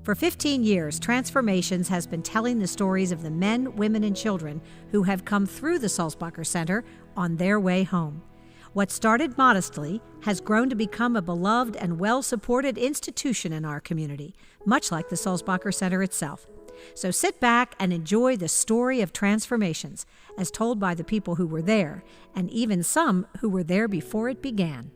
For 15 years, Transformations has been telling the stories of the men, women, and children who have come through the Sulzbacher Center on their way home. What started modestly has grown to become a beloved and well-supported institution in our community, much like the Sulzbacher Center itself. So sit back and enjoy the story of Transformations, as told by the people who were there, and even some who were there before it began.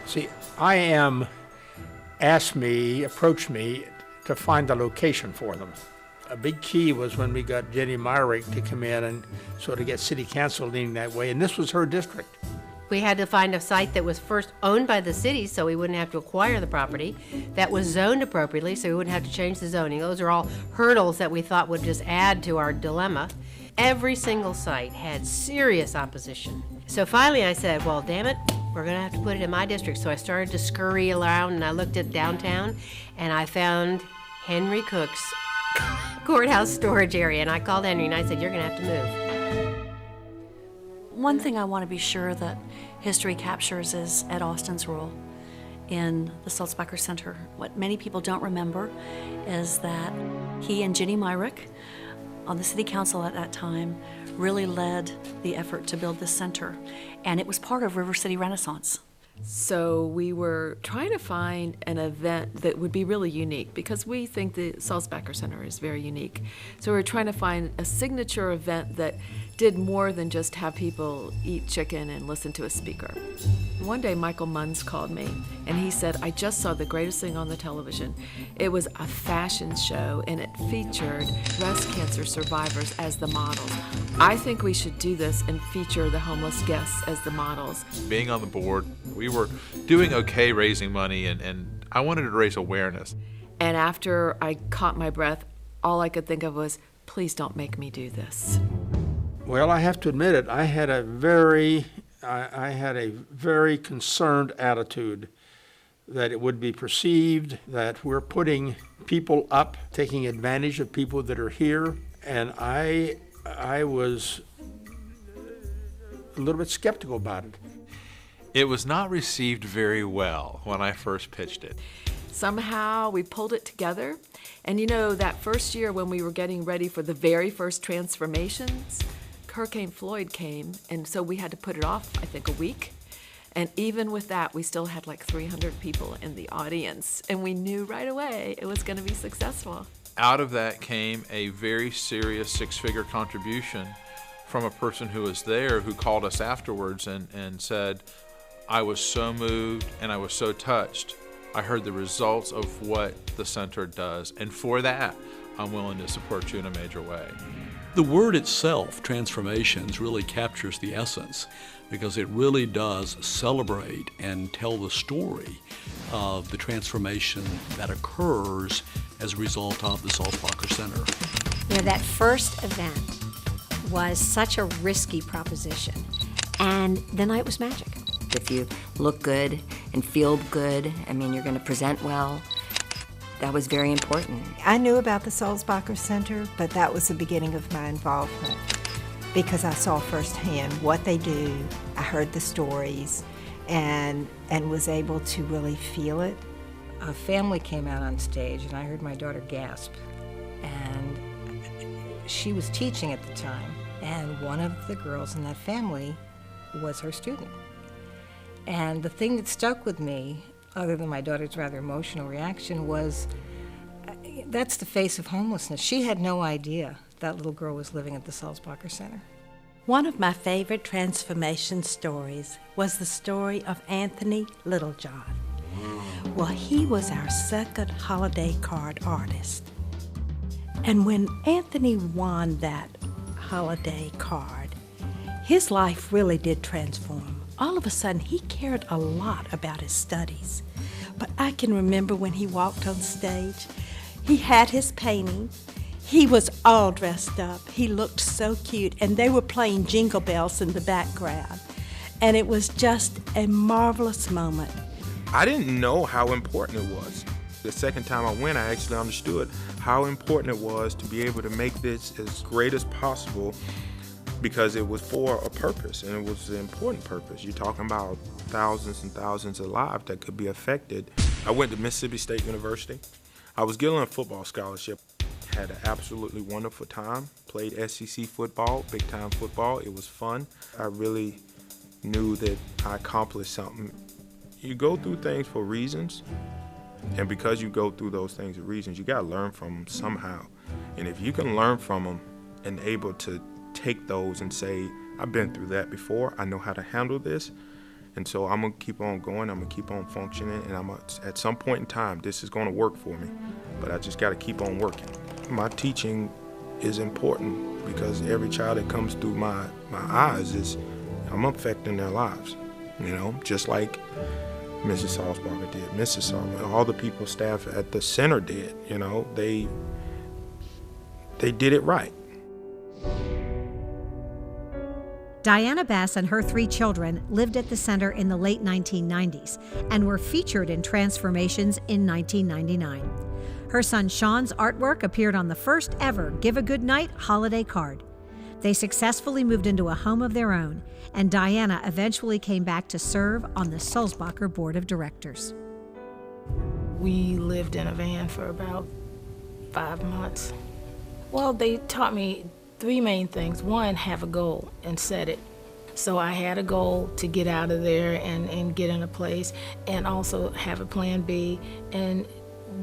See, approached me to find a location for them. A big key was when we got Jenny Myrick to come in and sort of get city council leaning that way, and this was her district. We had to find a site that was first owned by the city so we wouldn't have to acquire the property, that was zoned appropriately so we wouldn't have to change the zoning. Those are all hurdles that we thought would just add to our dilemma. Every single site had serious opposition. So finally I said, well, damn it, we're gonna have to put it in my district. So I started to scurry around and I looked at downtown and I found Henry Cook's courthouse storage area, and I called Henry and I said, you're gonna have to move. One thing I want to be sure that history captures is Ed Austin's role in the Sulzbacher Center. What many people don't remember is that he and Jenny Myrick on the city council at that time really led the effort to build this center, and it was part of River City Renaissance. So we were trying to find an event that would be really unique because we think the Sulzbacher Center is very unique. So we were trying to find a signature event that did more than just have people eat chicken and listen to a speaker. One day Michael Munns called me and he said, I just saw the greatest thing on the television. It was a fashion show and it featured breast cancer survivors as the models. I think we should do this and feature the homeless guests as the models. Being on the board, we were doing okay raising money and I wanted to raise awareness. And after I caught my breath, all I could think of was, please don't make me do this. Well, I have to admit it, I had a very concerned attitude that it would be perceived that we're putting people up, taking advantage of people that are here, and I was a little bit skeptical about it. It was not received very well when I first pitched it. Somehow we pulled it together, and you know, that first year when we were getting ready for the very first Transformations, Hurricane Floyd came, and so we had to put it off, I think, a week. And even with that, we still had like 300 people in the audience, and we knew right away it was going to be successful. Out of that came a very serious six-figure contribution from a person who was there who called us afterwards and said, I was so moved and I was so touched. I heard the results of what the center does, and for that, I'm willing to support you in a major way. The word itself, Transformations, really captures the essence because it really does celebrate and tell the story of the transformation that occurs as a result of the Sulzbacher Center. You know, that first event was such a risky proposition, and the night was magic. If you look good and feel good, I mean, you're going to present well. That was very important. I knew about the Sulzbacher Center, but that was the beginning of my involvement because I saw firsthand what they do. I heard the stories and was able to really feel it. A family came out on stage and I heard my daughter gasp. And she was teaching at the time, and one of the girls in that family was her student. And the thing that stuck with me, other than my daughter's rather emotional reaction, was that's the face of homelessness. She had no idea that little girl was living at the Sulzbacher Center. One of my favorite transformation stories was the story of Anthony Littlejohn. Well, he was our second holiday card artist. And when Anthony won that holiday card, his life really did transform. All of a sudden, he cared a lot about his studies. But I can remember when he walked on stage, he had his painting, he was all dressed up, he looked so cute, and they were playing Jingle Bells in the background. And it was just a marvelous moment. I didn't know how important it was. The second time I went, I actually understood how important it was to be able to make this as great as possible because it was for a purpose, and it was an important purpose. You're talking about thousands and thousands of lives that could be affected. I went to Mississippi State University. I was given a football scholarship. Had an absolutely wonderful time. Played SEC football, big-time football. It was fun. I really knew that I accomplished something. You go through things for reasons, and because you go through those things for reasons, you got to learn from them somehow. And if you can learn from them and able to take those and say, I've been through that before, I know how to handle this, and so I'm going to keep on going, I'm going to keep on functioning, and at some point in time, this is going to work for me, but I just got to keep on working. My teaching is important because every child that comes through my eyes I'm affecting their lives, just like Mrs. Sulzbacher did, Mrs. Sulzbacher, all the people, staff at the center did, they did it right. Diana Bass and her 3 children lived at the center in the late 1990s and were featured in Transformations in 1999. Her son Sean's artwork appeared on the first ever Give a Good Night holiday card. They successfully moved into a home of their own, and Diana eventually came back to serve on the Sulzbacher Board of Directors. We lived in a van for about 5 months. Well, they taught me 3 main things. One, have a goal and set it. So I had a goal to get out of there and get in a place, and also have a plan B, and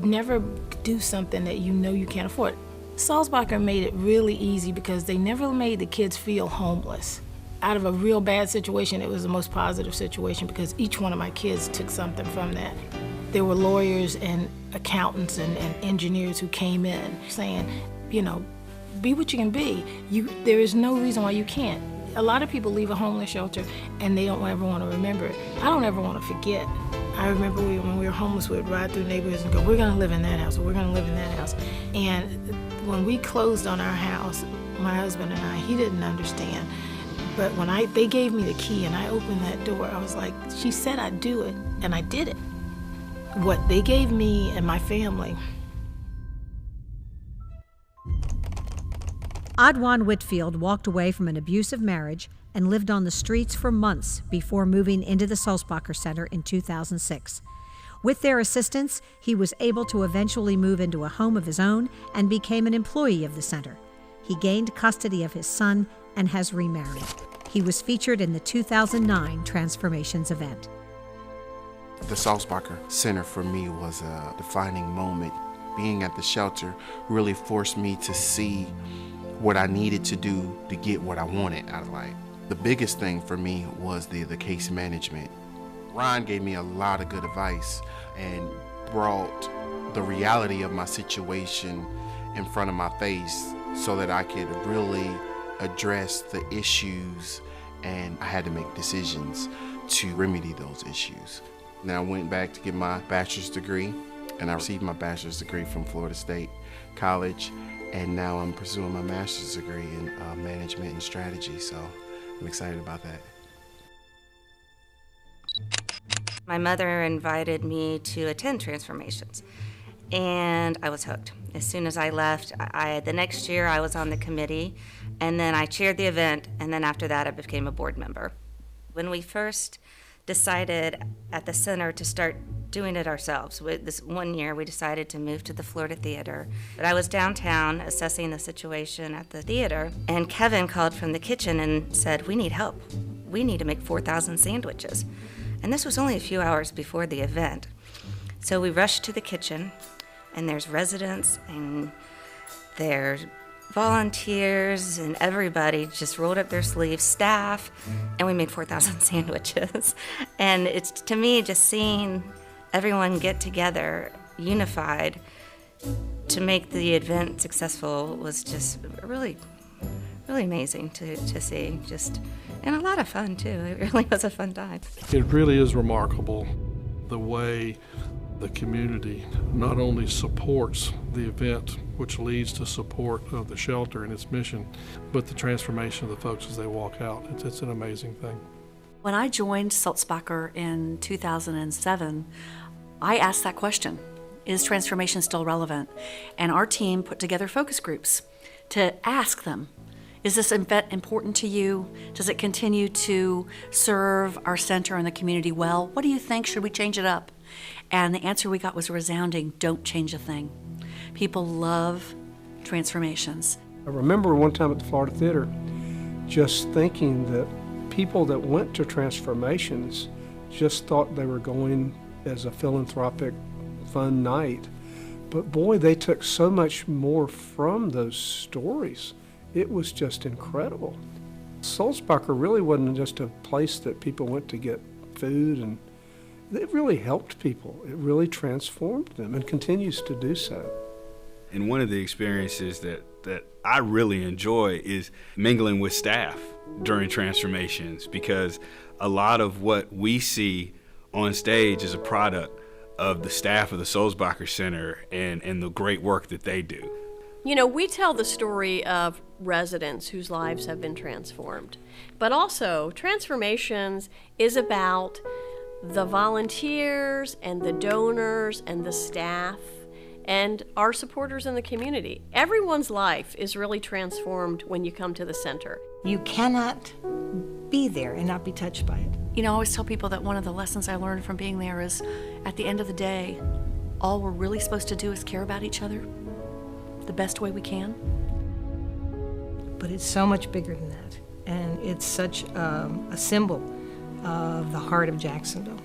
never do something that you can't afford. Sulzbacher made it really easy because they never made the kids feel homeless. Out of a real bad situation, it was the most positive situation because each one of my kids took something from that. There were lawyers and accountants and engineers who came in saying, be what you can be. There is no reason why you can't. A lot of people leave a homeless shelter and they don't ever want to remember it. I don't ever want to forget. I remember when we were homeless, we would ride through neighborhoods and go, we're going to live in that house, or we're going to live in that house. And when we closed on our house, my husband and I, he didn't understand. But when they gave me the key and I opened that door, I was like, she said I'd do it, and I did it. What they gave me and my family. Adwan Whitfield walked away from an abusive marriage and lived on the streets for months before moving into the Sulzbacher Center in 2006. With their assistance, he was able to eventually move into a home of his own and became an employee of the center. He gained custody of his son and has remarried. He was featured in the 2009 Transformations event. The Sulzbacher Center for me was a defining moment. Being at the shelter really forced me to see what I needed to do to get what I wanted out of life. The biggest thing for me was the case management. Ron gave me a lot of good advice and brought the reality of my situation in front of my face so that I could really address the issues, and I had to make decisions to remedy those issues. Now I went back to get my bachelor's degree, and I received my bachelor's degree from Florida State College, and now I'm pursuing my master's degree in management and strategy, so I'm excited about that. My mother invited me to attend Transformations, and I was hooked. As soon as I left, the next year I was on the committee, and then I chaired the event, and then after that I became a board member. When we first decided at the center to start doing it ourselves, this one year we decided to move to the Florida Theater. But I was downtown assessing the situation at the theater, and Kevin called from the kitchen and said, we need help. We need to make 4,000 sandwiches. And this was only a few hours before the event. So we rushed to the kitchen, and there's residents and there's volunteers, and everybody just rolled up their sleeves, staff, and we made 4,000 sandwiches. And it's, to me, just seeing everyone get together, unified, to make the event successful was just really, really amazing to see. And a lot of fun, too. It really was a fun time. It really is remarkable the way the community not only supports the event, which leads to support of the shelter and its mission, but the transformation of the folks as they walk out. It's an amazing thing. When I joined Sulzbacher in 2007, I asked that question, is transformation still relevant? And our team put together focus groups to ask them, Is this event important to you? Does it continue to serve our center and the community well? What do you think? Should we change it up? And the answer we got was resounding, don't change a thing. People love transformations. I remember one time at the Florida Theater just thinking that people that went to transformations just thought they were going as a philanthropic, fun night. But boy, they took so much more from those stories. It was just incredible. Sulzbacher really wasn't just a place that people went to get food, and it really helped people. It really transformed them and continues to do so. And one of the experiences that I really enjoy is mingling with staff during transformations, because a lot of what we see on stage is a product of the staff of the Sulzbacher Center and the great work that they do. You know, we tell the story of residents whose lives have been transformed, but also transformations is about the volunteers and the donors and the staff and our supporters in the community. Everyone's life is really transformed when you come to the center. You cannot be there and not be touched by it. You know, I always tell people that one of the lessons I learned from being there is, at the end of the day, all we're really supposed to do is care about each other the best way we can. But it's so much bigger than that. And it's such a symbol of the heart of Jacksonville.